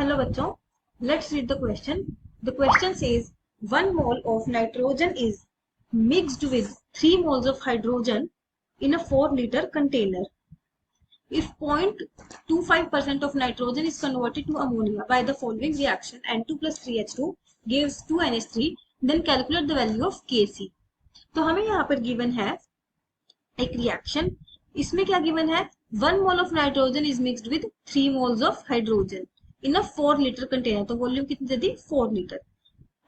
Hello बच्चों, let's read the question. The question says 1 mole of nitrogen is mixed with 3 moles of hydrogen in a 4-liter container. If 0.25% of nitrogen is converted to ammonia by the following reaction, N2 plus 3H2 gives 2NH3, then calculate the value of Kc. तो हमें यहाँ पर given है एक reaction, इसमें क्या given है 1 mole of nitrogen is mixed with 3 moles of hydrogen in a 4 litre container. तो वॉल्यूम कितनी दे दी 4 लीटर।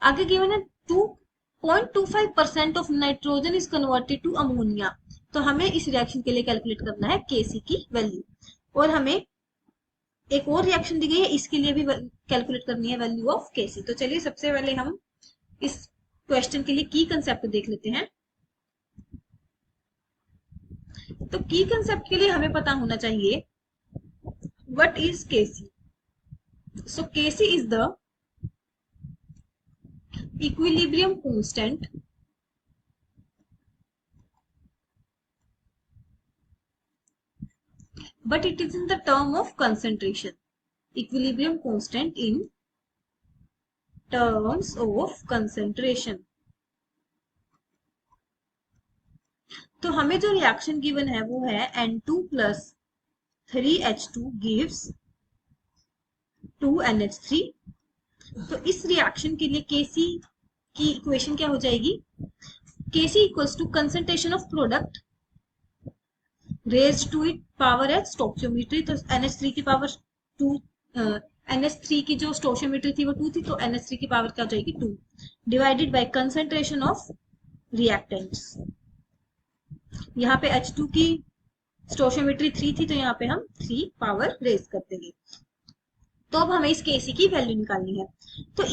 आगे गिवन है 2.25% of nitrogen is converted to ammonia. तो हमें इस रिएक्शन के लिए कैलकुलेट करना है केसी की वैल्यू, और हमें एक और रिएक्शन दी गई है, इसके लिए भी कैलकुलेट करनी है वैल्यू ऑफ केसी। तो चलिए सबसे पहले हम इस क्वेश्चन के लिए की कंसेप्ट देख लेते हैं। तो की कंसेप्ट के लिए हमें पता होना चाहिए what is KC. So KC is the equilibrium constant but it is in the term of concentration. Equilibrium constant in terms of concentration. तो हमें जो रिएक्शन गिवन है वो है N2 plus 3H2 gives 2NH3। तो इस रिएक्शन के लिए Kc की इक्वेशन क्या हो जाएगी, Kc equals to concentration of product raised to it power h स्टोचियोमेट्री। तो NH3 की पावर 2, NH3 की जो स्टोचियोमेट्री थी वो 2 थी, तो NH3 की पावर क्या हो जाएगी 2 divided by concentration of reactants. यहाँ पे H2 की स्टोचियोमेट्री 3 थी, तो यहाँ पे हम 3 पावर रेज कर देंगे। तो अब हमें इस Kc की वैल्यू निकालनी है। तो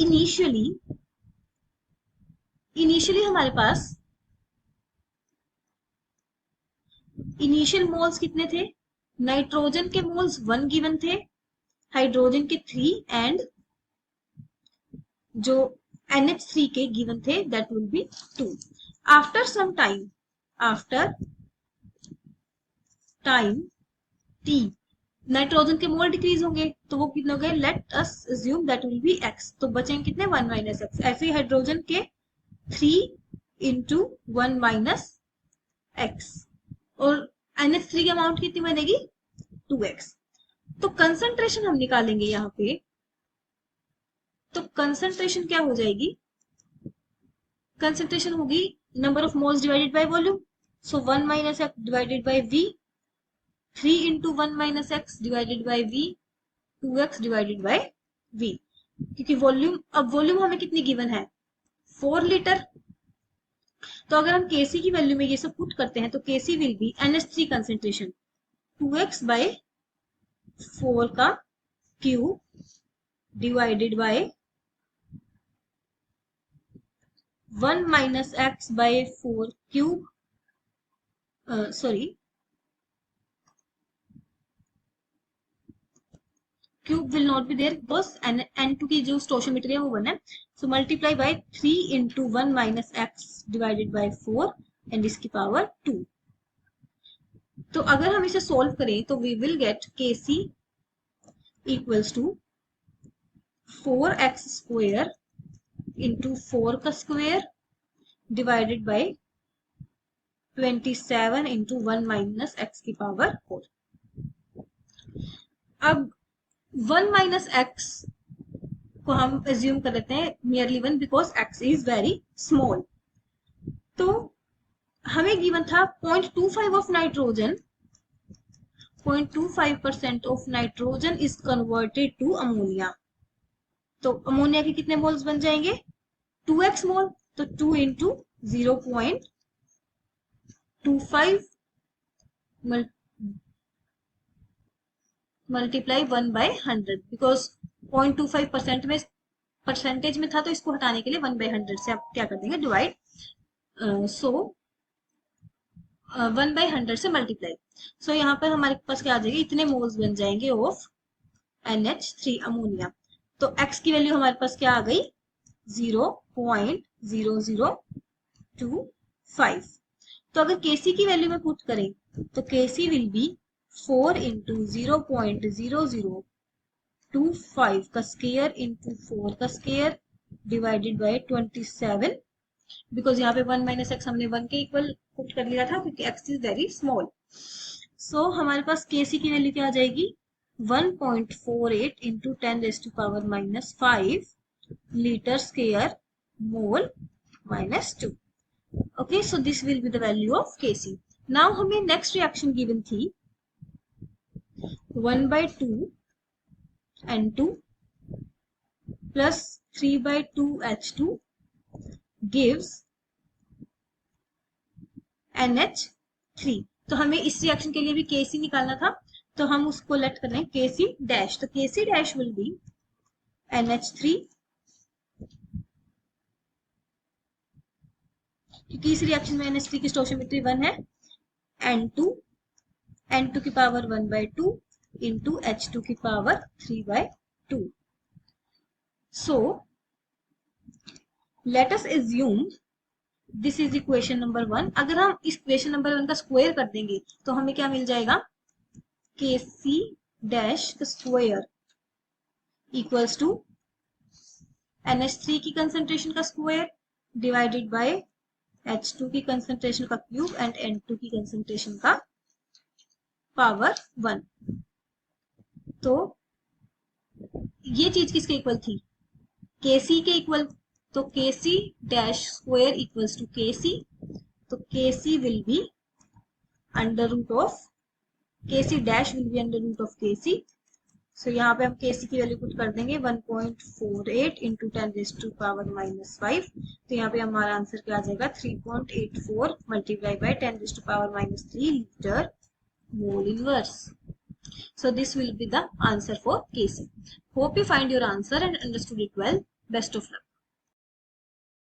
इनिशियली हमारे पास इनिशियल मोल्स कितने थे, नाइट्रोजन के मोल्स 1 गिवन थे, हाइड्रोजन के 3 एंड जो NH3 के गिवन थे that will be 2। After some time, after time t nitrogen के मोल डिक्रीज होंगे, तो वो कितने हो गए, let us assume that will be x। तो बचेंगे कितने 1 माइनस एक्स। ऐसे ही हाइड्रोजन के 3 इंटू 1 माइनस एक्स, और NH3 की अमाउंट कितनी बनेगी 2x। तो कंसंट्रेशन हम निकालेंगे यहाँ पे, तो कंसंट्रेशन क्या हो जाएगी, कंसंट्रेशन होगी number of moles divided by volume. So 1 minus X divided bye v, 3 into 1 minus X divided bye v, 2x divided by v। क्योंकि वॉल्यूम, अब वॉल्यूम हमें कितनी गिवन है 4 लीटर। तो अगर हम Kc की वैल्यू में ये सब पुट करते हैं तो Kc will be NH3 concentration 2x by 4 का cube divided by 1 minus X by 4 cube, sorry cube will not be there because N2 की जो स्टोशियोमेट्री है वो 1 है। So multiply by 3 into 1 minus X divided by 4 and इसकी power 2। तो अगर हम इसे सोल्व करें तो we will get Kc equals to 4x square into 4 का square divided by 27 into 1 minus x की पावर 4। अब 1 माइनस एक्स को हम एज्यूम कर लेते हैं nearly 1 because x is very small. तो हमें गिवन था 0.25 of nitrogen, 0.25% of nitrogen is converted to ammonia. तो अमोनिया के कितने मोल्स बन जाएंगे 2x मोल। तो 2 इंटू 0.25 मल्टीप्लाई 1 बाय 100, बिकॉज 0.25% में परसेंटेज में था, तो इसको हटाने के लिए 1 बाय 100 से आप क्या कर देंगे डिवाइड। सो 1 बाय 100 से मल्टीप्लाई। सो यहाँ पर हमारे पास क्या आ जाएगी, इतने मोल्स बन जाएंगे ऑफ NH3 अमोनिया। तो x की वैल्यू हमारे पास क्या आ गई 0.0025। तो अगर Kc की वैल्यू में पुट करें तो Kc विल बी 4 इंटू 0.0025 25 का स्क्वायर इंटू 4 का स्क्वायर डिवाइडेड बाय 27, बिकॉज यहाँ पे 1 माइनस एक्स हमने 1 के इक्वल पुट कर लिया था क्योंकि X is very small. So हमारे पास केसी की वैल्यू क्या आ जाएगी 1.48 into 10⁻⁻5 litre square mole minus 2। Okay, so this will be the value of KC. Now हमें नेक्स्ट रिएक्शन गिवन थी 1/2 N2 plus 3/2 H2 gives NH3। तो हमें इस रिएक्शन के लिए भी केसी निकालना था, तो हम उसको लेट कर रहे हैं केसी डैश। तो KC dash will be NH3, क्योंकि इस रिएक्शन में NH3 की स्टोइचियोमेट्री 1 है, N2 की पावर 1/2 इंटू H2 की power 3/2। So let us assume this is equation number 1। अगर हम इस इक्वेशन नंबर 1 का स्क्वायर कर देंगे तो हमें क्या मिल जाएगा केसी डैश का स्क्वायर इक्वल्स टू NH3 की कंसंट्रेशन का स्क्वायर डिवाइडेड बाय H2 की कंसंट्रेशन का क्यूब एंड N2 की कंसंट्रेशन का पावर 1। तो ये चीज किसके इक्वल थी केसी के इक्वल, तो KC dash square equals to KC, तो KC will be under root of KC dash will be under root of KC. So यहाँ पे हम केसी की वैल्यू पुट कर देंगे 1.48 इंटू 10⁻⁻5। तो यहाँ पे हमारा आंसर क्या आ जाएगा 3.84 multiply by 10⁻⁻3 litre mole inverse. So this will be the answer for KC. Hope you find your answer and understood it well. Best of luck.